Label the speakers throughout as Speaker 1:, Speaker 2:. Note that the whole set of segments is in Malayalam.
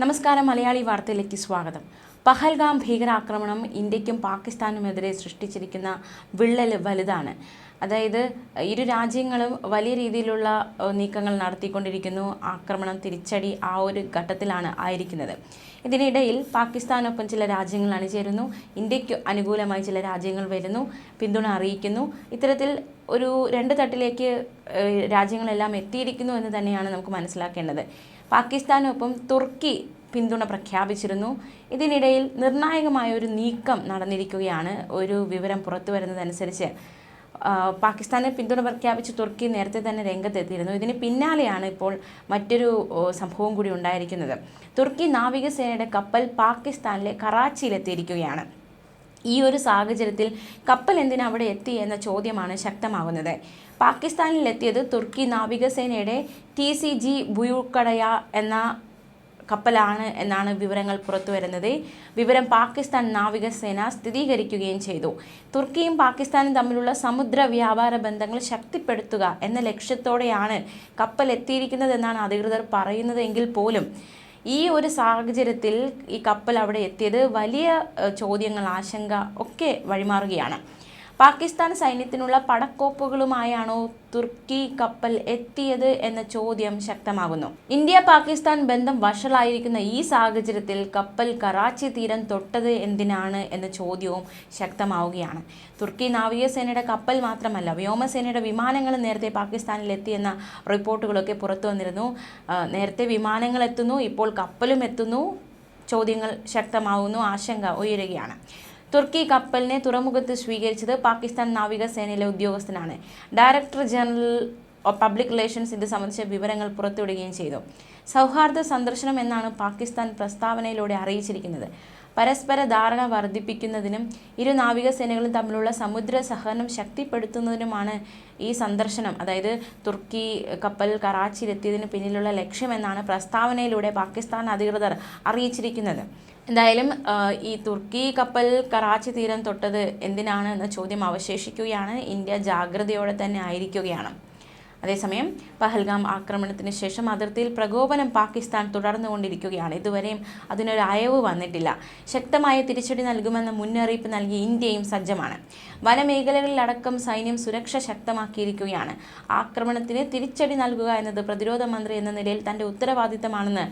Speaker 1: നമസ്കാരം. മലയാളി വാർത്തയിലേക്ക് സ്വാഗതം. പഹൽഗാം ഭീകരാക്രമണം ഇന്ത്യക്കും പാകിസ്ഥാനുമെതിരെ സൃഷ്ടിച്ചിരിക്കുന്ന വിള്ളൽ വലുതാണ്. അതായത് ഇരു രാജ്യങ്ങളും വലിയ രീതിയിലുള്ള നീക്കങ്ങൾ നടത്തിക്കൊണ്ടിരിക്കുന്നു. ആക്രമണം തിരിച്ചടി ആ ഒരു ഘട്ടത്തിലാണ് ആയിരിക്കുന്നത്. ഇതിനിടയിൽ പാകിസ്ഥാനൊപ്പം ചില രാജ്യങ്ങൾ അണിചേരുന്നു. ഇന്ത്യക്ക് അനുകൂലമായി ചില രാജ്യങ്ങൾ വരുന്നു, പിന്തുണ അറിയിക്കുന്നു. ഇത്തരത്തിൽ ഒരു രണ്ട് തട്ടിലേക്ക് രാജ്യങ്ങളെല്ലാം എത്തിയിരിക്കുന്നു എന്ന് തന്നെയാണ് നമുക്ക് മനസ്സിലാക്കേണ്ടത്. പാകിസ്ഥാനൊപ്പം തുർക്കി പിന്തുണ പ്രഖ്യാപിച്ചിരുന്നു. ഇതിനിടയിൽ നിർണായകമായ ഒരു നീക്കം നടന്നിരിക്കുകയാണ്. ഒരു വിവരം പുറത്തു വരുന്നതനുസരിച്ച് പാകിസ്ഥാനെ പിന്തുണ പ്രഖ്യാപിച്ച് തുർക്കി നേരത്തെ തന്നെ രംഗത്തെത്തിയിരുന്നു. ഇതിന് പിന്നാലെയാണ് ഇപ്പോൾ മറ്റൊരു സംഭവം കൂടി ഉണ്ടായിരിക്കുന്നത്. തുർക്കി നാവികസേനയുടെ കപ്പൽ പാകിസ്ഥാനിലെ കറാച്ചിയിലെത്തിയിരിക്കുകയാണ്. ഈ ഒരു സാഹചര്യത്തിൽ കപ്പൽ എന്തിനാ അവിടെ എത്തി എന്ന ചോദ്യമാണ് ശക്തമാകുന്നത്. പാകിസ്ഥാനിലെത്തിയത് തുർക്കി നാവികസേനയുടെ TCG ബുയുക്കടയ എന്ന കപ്പലാണ് എന്നാണ് വിവരങ്ങൾ പുറത്തു വരുന്നത്. വിവരം പാകിസ്ഥാൻ നാവികസേന സ്ഥിരീകരിക്കുകയും ചെയ്തു. തുർക്കിയും പാകിസ്ഥാനും തമ്മിലുള്ള സമുദ്ര വ്യാപാര ബന്ധങ്ങൾ ശക്തിപ്പെടുത്തുക എന്ന ലക്ഷ്യത്തോടെയാണ് കപ്പൽ എത്തിയിരിക്കുന്നതെന്നാണ് അധികൃതർ പറയുന്നത്. എങ്കിൽ പോലും ഈ ഒരു സാഹചര്യത്തിൽ ഈ കപ്പൽ അവിടെ എത്തിയത് വലിയ ചോദ്യങ്ങൾ, ആശങ്ക ഒക്കെ വഴിമാറുകയാണ്. പാകിസ്ഥാൻ സൈന്യത്തിനുള്ള പടക്കോപ്പുകളുമായാണോ തുർക്കി കപ്പൽ എത്തിയത് എന്ന ചോദ്യം ശക്തമാകുന്നു. ഇന്ത്യ പാകിസ്ഥാൻ ബന്ധം വഷളായിരിക്കുന്ന ഈ സാഹചര്യത്തിൽ കപ്പൽ കറാച്ചി തീരം തൊട്ടത് എന്തിനാണ് എന്ന ചോദ്യവും ശക്തമാവുകയാണ്. തുർക്കി നാവികസേനയുടെ കപ്പൽ മാത്രമല്ല, വ്യോമസേനയുടെ വിമാനങ്ങൾ നേരത്തെ പാകിസ്ഥാനിൽ എത്തിയെന്ന റിപ്പോർട്ടുകളൊക്കെ പുറത്തു വന്നിരുന്നു. നേരത്തെ വിമാനങ്ങൾ എത്തുന്നു, ഇപ്പോൾ കപ്പലും എത്തുന്നു. ചോദ്യങ്ങൾ ശക്തമാവുന്നു, ആശങ്ക ഉയരുകയാണ്. തുർക്കി കപ്പലിനെ തുറമുഖത്ത് സ്വീകരിച്ചത് പാകിസ്ഥാൻ നാവികസേനയിലെ ഉദ്യോഗസ്ഥനാണ്. ഡയറക്ടർ ജനറൽ പബ്ലിക് റിലേഷൻസ് ഇത് സംബന്ധിച്ച വിവരങ്ങൾ പുറത്തുവിടുകയും ചെയ്തു. സൗഹാർദ്ദ സന്ദർശനം എന്നാണ് പാകിസ്ഥാൻ പ്രസ്താവനയിലൂടെ അറിയിച്ചിരിക്കുന്നത്. പരസ്പര ധാരണ വർദ്ധിപ്പിക്കുന്നതിനും ഇരു നാവികസേനകളും തമ്മിലുള്ള സമുദ്ര സഹകരണം ശക്തിപ്പെടുത്തുന്നതിനുമാണ് ഈ സന്ദർശനം. അതായത് തുർക്കി കപ്പൽ കറാച്ചിയിലെത്തിയതിന് പിന്നിലുള്ള ലക്ഷ്യമെന്നാണ് പ്രസ്താവനയിലൂടെ പാകിസ്ഥാൻ അധികൃതർ അറിയിച്ചിരിക്കുന്നത്. എന്തായാലും ഈ തുർക്കി കപ്പൽ കറാച്ചി തീരം തൊട്ടത് എന്തിനാണ് എന്ന ചോദ്യം അവശേഷിക്കുകയാണ്. ഇന്ത്യ ജാഗ്രതയോടെ തന്നെ ആയിരിക്കുകയാണ്. അതേസമയം പഹൽഗാം ആക്രമണത്തിന് ശേഷം അതിർത്തിയിൽ പ്രകോപനം പാകിസ്ഥാൻ തുടർന്നുകൊണ്ടിരിക്കുകയാണ്. ഇതുവരെയും അതിനൊരു അയവ് വന്നിട്ടില്ല. ശക്തമായ തിരിച്ചടി നൽകുമെന്ന മുന്നറിയിപ്പ് നൽകി ഇന്ത്യയും സജ്ജമാണ്. വനമേഖലകളിലടക്കം സൈന്യം സുരക്ഷ ശക്തമാക്കിയിരിക്കുകയാണ്. ആക്രമണത്തിന് തിരിച്ചടി നൽകുക എന്നത് പ്രതിരോധ മന്ത്രി എന്ന നിലയിൽ തൻ്റെ ഉത്തരവാദിത്തമാണെന്ന്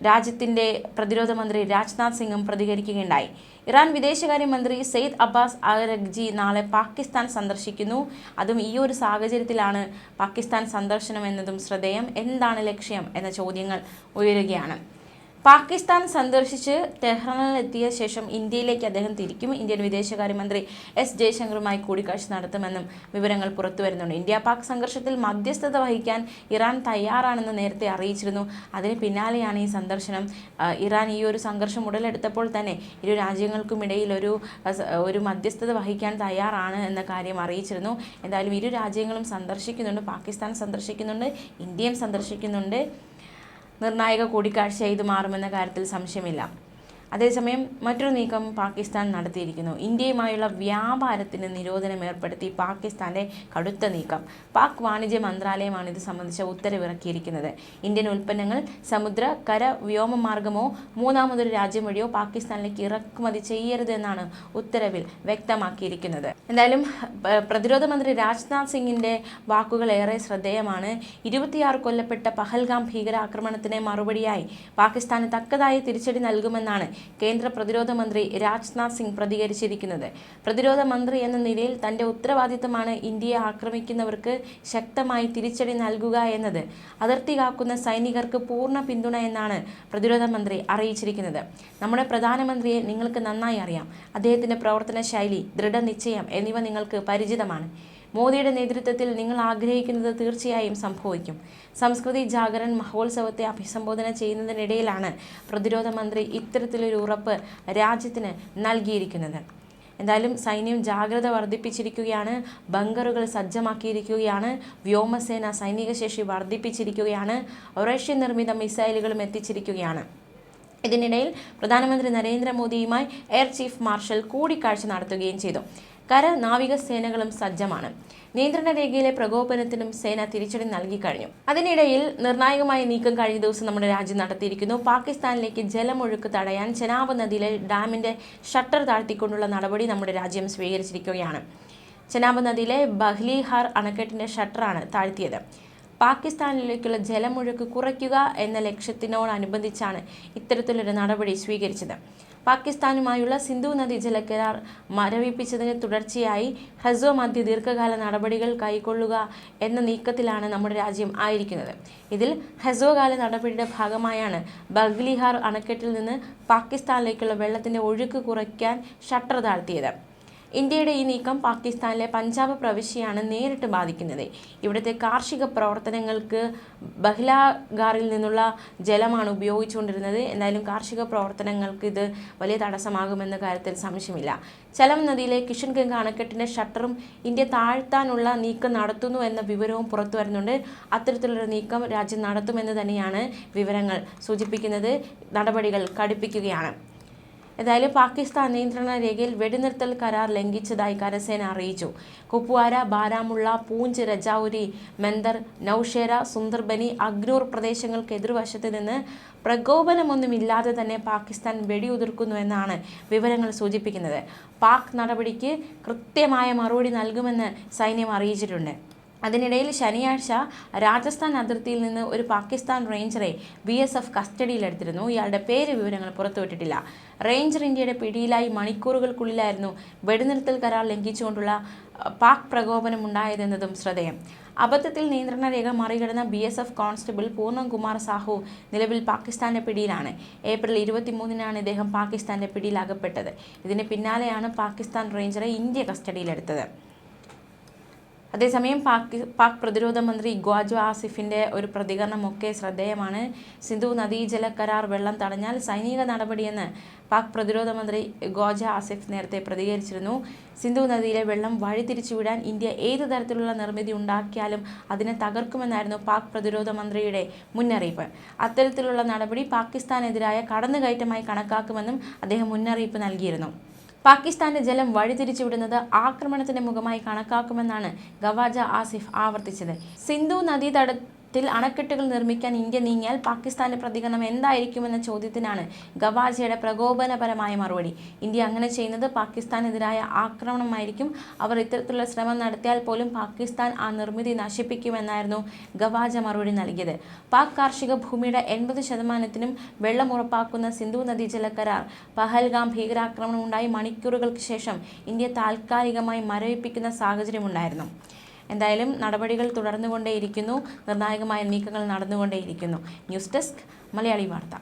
Speaker 1: രാജ്യത്തിൻ്റെ പ്രതിരോധ മന്ത്രി രാജ്നാഥ് സിംഗും പ്രതികരിക്കുകയുണ്ടായി. ഇറാൻ വിദേശകാര്യമന്ത്രി സെയ്ദ് അബ്ബാസ് അറഗ്ചി നാളെ പാകിസ്ഥാൻ സന്ദർശിക്കുന്നു. അതും ഈ ഒരു സാഹചര്യത്തിലാണ് പാകിസ്ഥാൻ സന്ദർശനം എന്നതും ശ്രദ്ധേയം. എന്താണ് ലക്ഷ്യം എന്ന ചോദ്യങ്ങൾ ഉയരുകയാണ്. പാകിസ്ഥാൻ സന്ദർശിച്ച് ടെഹ്റാനിലെത്തിയ ശേഷം ഇന്ത്യയിലേക്ക് അദ്ദേഹം തിരിക്കും. ഇന്ത്യൻ വിദേശകാര്യമന്ത്രി S ജയശങ്കറുമായി കൂടിക്കാഴ്ച നടത്തുമെന്നും വിവരങ്ങൾ പുറത്തു വരുന്നുണ്ട്. ഇന്ത്യ പാക് സംഘർഷത്തിൽ മധ്യസ്ഥത വഹിക്കാൻ ഇറാൻ തയ്യാറാണെന്ന് നേരത്തെ അറിയിച്ചിരുന്നു. അതിന് പിന്നാലെയാണ് ഈ സന്ദർശനം. ഇറാൻ ഈ ഒരു സംഘർഷം ഉടലെടുത്തപ്പോൾ തന്നെ ഇരു രാജ്യങ്ങൾക്കുമിടയിൽ ഒരു മധ്യസ്ഥത വഹിക്കാൻ തയ്യാറാണ് എന്ന കാര്യം അറിയിച്ചിരുന്നു. എന്തായാലും ഇരു രാജ്യങ്ങളും സന്ദർശിക്കുന്നുണ്ട്. പാകിസ്ഥാൻ സന്ദർശിക്കുന്നുണ്ട്, ഇന്ത്യയും സന്ദർശിക്കുന്നുണ്ട്. നിർണായക കൂടിക്കാഴ്ച ഇത് മാറുമെന്ന കാര്യത്തിൽ സംശയമില്ല. അതേസമയം മറ്റൊരു നീക്കം പാകിസ്ഥാൻ നടത്തിയിരിക്കുന്നു. ഇന്ത്യയുമായുള്ള വ്യാപാരത്തിന് നിരോധനം ഏർപ്പെടുത്തി പാകിസ്ഥാൻ്റെ കടുത്ത നീക്കം. പാക് വാണിജ്യ മന്ത്രാലയമാണ് ഇത് സംബന്ധിച്ച ഉത്തരവിറക്കിയിരിക്കുന്നത്. ഇന്ത്യൻ ഉൽപ്പന്നങ്ങൾ സമുദ്ര, കര, വ്യോമമാർഗമോ മൂന്നാമതൊരു രാജ്യം വഴിയോ പാകിസ്ഥാനിലേക്ക് ഇറക്കുമതി ചെയ്യരുത് എന്നാണ് ഉത്തരവിൽ വ്യക്തമാക്കിയിരിക്കുന്നത്. എന്തായാലും പ്രതിരോധ മന്ത്രി രാജ്നാഥ് സിംഗിൻ്റെ വാക്കുകൾ ഏറെ ശ്രദ്ധേയമാണ്. 26 കൊല്ലപ്പെട്ട പഹൽഗാം ഭീകരാക്രമണത്തിന് മറുപടിയായി പാകിസ്ഥാന് തക്കതായ തിരിച്ചടി നൽകുമെന്നാണ് കേന്ദ്ര പ്രതിരോധ മന്ത്രി രാജ്നാഥ് സിംഗ് പ്രതികരിച്ചിരിക്കുന്നത്. പ്രതിരോധ മന്ത്രി എന്ന നിലയിൽ തൻ്റെ ഉത്തരവാദിത്തമാണ് ഇന്ത്യയെ ആക്രമിക്കുന്നവർക്ക് ശക്തമായി തിരിച്ചടി നൽകുക എന്നത്. അതിർത്തി കാക്കുന്ന സൈനികർക്ക് പൂർണ്ണ പിന്തുണ എന്നാണ് പ്രതിരോധ മന്ത്രി അറിയിച്ചിരിക്കുന്നത്. നമ്മുടെ പ്രധാനമന്ത്രിയെ നിങ്ങൾക്ക് നന്നായി അറിയാം. അദ്ദേഹത്തിൻ്റെ പ്രവർത്തന ശൈലി, ദൃഢനിശ്ചയം എന്നിവ നിങ്ങൾക്ക് പരിചിതമാണ്. മോദിയുടെ നേതൃത്വത്തിൽ നിങ്ങൾ ആഗ്രഹിക്കുന്നത് തീർച്ചയായും സംഭവിക്കും. സംസ്കൃതി ജാഗരൺ മഹോത്സവത്തെ അഭിസംബോധന ചെയ്യുന്നതിനിടയിലാണ് പ്രതിരോധ മന്ത്രി ഇത്തരത്തിലൊരു ഉറപ്പ് രാജ്യത്തിന് നൽകിയിരിക്കുന്നത്. എന്തായാലും സൈന്യം ജാഗ്രത വർദ്ധിപ്പിച്ചിരിക്കുകയാണ്. ബങ്കറുകൾ സജ്ജമാക്കിയിരിക്കുകയാണ്. വ്യോമസേന സൈനിക ശേഷി വർദ്ധിപ്പിച്ചിരിക്കുകയാണ്. റഷ്യൻ നിർമ്മിത മിസൈലുകളും എത്തിച്ചിരിക്കുകയാണ്. ഇതിനിടയിൽ പ്രധാനമന്ത്രി നരേന്ദ്രമോദിയുമായി എയർ ചീഫ് മാർഷൽ കൂടിക്കാഴ്ച നടത്തുകയും ചെയ്തു. കര നാവിക സേനകളും സജ്ജമാണ്. നിയന്ത്രണ രേഖയിലെ പ്രകോപനത്തിനും സേന തിരിച്ചടി നൽകിക്കഴിഞ്ഞു. അതിനിടയിൽ നിർണായകമായ നീക്കം കഴിഞ്ഞ ദിവസം നമ്മുടെ രാജ്യം നടത്തിയിരിക്കുന്നു. പാകിസ്ഥാനിലേക്ക് ജലമൊഴുക്ക് തടയാൻ ചെനാബ് നദിയിലെ ഡാമിന്റെ ഷട്ടർ താഴ്ത്തിക്കൊണ്ടുള്ള നടപടി നമ്മുടെ രാജ്യം സ്വീകരിച്ചിരിക്കുകയാണ്. ചെനാബ് നദിയിലെ ബഹ്ലിഹാർ അണക്കെട്ടിന്റെ ഷട്ടറാണ് താഴ്ത്തിയത്. പാകിസ്ഥാനിലേക്കുള്ള ജലമൊഴുക്ക് കുറയ്ക്കുക എന്ന ലക്ഷ്യത്തിനോടനുബന്ധിച്ചാണ് ഇത്തരത്തിലൊരു നടപടി സ്വീകരിച്ചത്. പാകിസ്ഥാനുമായുള്ള സിന്ധു നദി ജലകരാർ മരവിപ്പിച്ചതിന് തുടർച്ചയായി ഹ്രസ്വ മധ്യ ദീർഘകാല നടപടികൾ കൈക്കൊള്ളുക എന്ന നീക്കത്തിലാണ് നമ്മുടെ രാജ്യം ആയിരിക്കുന്നത്. ഇതിൽ ഹ്രസ്വകാല നടപടിയുടെ ഭാഗമായാണ് ബഗ്ലിഹാർ അണക്കെട്ടിൽ നിന്ന് പാകിസ്ഥാനിലേക്കുള്ള വെള്ളത്തിന്റെ ഒഴുക്ക് കുറയ്ക്കാൻ ഷട്ടർ താഴ്ത്തിയത്. ഇന്ത്യയുടെ ഈ നീക്കം പാകിസ്ഥാനിലെ പഞ്ചാബ് പ്രവിശ്യയാണ് നേരിട്ട് ബാധിക്കുന്നത്. ഇവിടുത്തെ കാർഷിക പ്രവർത്തനങ്ങൾക്ക് ബഹ്ലാഗാറിൽ നിന്നുള്ള ജലമാണ് ഉപയോഗിച്ചുകൊണ്ടിരുന്നത്. എന്തായാലും കാർഷിക പ്രവർത്തനങ്ങൾക്ക് ഇത് വലിയ തടസ്സമാകുമെന്ന കാര്യത്തിൽ സംശയമില്ല. ചലം നദിയിലെ കിഷൻഗംഗ അണക്കെട്ടിന്റെ ഷട്ടറും ഇന്ത്യ താഴ്ത്താനുള്ള നീക്കം നടത്തുന്നു എന്ന വിവരവും പുറത്തു വരുന്നുണ്ട്. അത്തരത്തിലൊരു നീക്കം രാജ്യം നടത്തുമെന്ന് തന്നെയാണ് വിവരങ്ങൾ സൂചിപ്പിക്കുന്നത്. നടപടികൾ കടുപ്പിക്കുകയാണ്. ഏതായാലും പാകിസ്ഥാൻ നിയന്ത്രണ രേഖയിൽ വെടിനിർത്തൽ കരാർ ലംഘിച്ചതായി കരസേന അറിയിച്ചു. കുപ്വാര, ബാരാമുള്ള, പൂഞ്ച്, രജൌരി, മെന്ദർ, നൌഷേര, സുന്ദർബനി, അഗ്നൂർ പ്രദേശങ്ങൾക്ക് എതിർവശത്ത് നിന്ന് പ്രകോപനമൊന്നുമില്ലാതെ തന്നെ പാകിസ്ഥാൻ വെടിയുതിർക്കുന്നുവെന്നാണ് വിവരങ്ങൾ സൂചിപ്പിക്കുന്നത്. പാക് നടപടിക്ക് കൃത്യമായ മറുപടി നൽകുമെന്ന് സൈന്യം അറിയിച്ചിട്ടുണ്ട്. അതിനിടയിൽ ശനിയാഴ്ച രാജസ്ഥാൻ അതിർത്തിയിൽ നിന്ന് ഒരു പാകിസ്ഥാൻ റേഞ്ചറെ BSF കസ്റ്റഡിയിലെടുത്തിരുന്നു. ഇയാളുടെ പേര് വിവരങ്ങൾ പുറത്തുവിട്ടിട്ടില്ല. റേഞ്ചർ ഇന്ത്യയുടെ പിടിയിലായി മണിക്കൂറുകൾക്കുള്ളിലായിരുന്നു വെടിനിർത്തൽ കരാർ ലംഘിച്ചുകൊണ്ടുള്ള പാക് പ്രകോപനം ഉണ്ടായതെന്നതും ശ്രദ്ധേയം. അബദ്ധത്തിൽ നിയന്ത്രണ രേഖ മറികടന്ന BSF കോൺസ്റ്റബിൾ പൂർണ്ണം കുമാർ സാഹു നിലവിൽ പാകിസ്ഥാന്റെ പിടിയിലാണ്. ഏപ്രിൽ 23-നാണ് ഇദ്ദേഹം പാകിസ്ഥാന്റെ പിടിയിലകപ്പെട്ടത്. ഇതിന് പിന്നാലെയാണ് പാകിസ്ഥാൻ റേഞ്ചറെ ഇന്ത്യ കസ്റ്റഡിയിലെടുത്തത്. അതേസമയം പാക് പ്രതിരോധ മന്ത്രി ഖ്വാജ ആസിഫിന്റെ ഒരു പ്രതികരണമൊക്കെ ശ്രദ്ധേയമാണ്. സിന്ധു നദീജല കരാർ വെള്ളം തടഞ്ഞാൽ സൈനിക നടപടിയെന്ന് പാക് പ്രതിരോധ മന്ത്രി ഖ്വാജ ആസിഫ് നേരത്തെ പ്രതികരിച്ചിരുന്നു. സിന്ധു നദിയിലെ വെള്ളം വഴിതിരിച്ചുവിടാൻ ഇന്ത്യ ഏത് തരത്തിലുള്ള നിർമ്മിതി ഉണ്ടാക്കിയാലും അതിനെ തകർക്കുമെന്നായിരുന്നു പാക് പ്രതിരോധ മന്ത്രിയുടെ മുന്നറിയിപ്പ്. അത്തരത്തിലുള്ള നടപടി പാകിസ്ഥാനെതിരായ കടന്നുകയറ്റമായി കണക്കാക്കുമെന്നും അദ്ദേഹം മുന്നറിയിപ്പ് നൽകിയിരുന്നു. പാകിസ്ഥാന്റെ ജലം വഴിതിരിച്ചുവിടുന്നത് ആക്രമണത്തിന്റെ മുഖമായി കണക്കാക്കുമെന്നാണ് ഖവാജ ആസിഫ് ആവർത്തിച്ചത്. സിന്ധു നദീതടത്തിൽ അണക്കെട്ടുകൾ നിർമ്മിക്കാൻ ഇന്ത്യ നീങ്ങിയാൽ പാകിസ്ഥാന്റെ പ്രതികരണം എന്തായിരിക്കുമെന്ന ചോദ്യത്തിനാണ് ഖവാജയുടെ പ്രകോപനപരമായ മറുപടി. ഇന്ത്യ അങ്ങനെ ചെയ്യുന്നത് പാകിസ്ഥാനെതിരായ ആക്രമണമായിരിക്കും. അവർ ഇത്തരത്തിലുള്ള ശ്രമം നടത്തിയാൽ പോലും പാകിസ്ഥാൻ ആ നിർമ്മിതി നശിപ്പിക്കുമെന്നായിരുന്നു ഖവാജ മറുപടി നൽകിയത്. പാക് കാർഷിക ഭൂമിയുടെ 80%-നും വെള്ളം ഉറപ്പാക്കുന്ന സിന്ധു നദീജല കരാർ പഹൽഗാം ഭീകരാക്രമണം ഉണ്ടായി മണിക്കൂറുകൾക്ക് ശേഷം ഇന്ത്യ താൽക്കാലികമായി മരവിപ്പിക്കുന്ന സാഹചര്യമുണ്ടായിരുന്നു. എന്തായാലും നടപടികൾ തുടർന്നുകൊണ്ടേയിരിക്കുന്നു. നിർണായകമായ നീക്കങ്ങൾ നടന്നുകൊണ്ടേയിരിക്കുന്നു. ന്യൂസ് ഡെസ്ക് മലയാളി വാർത്ത.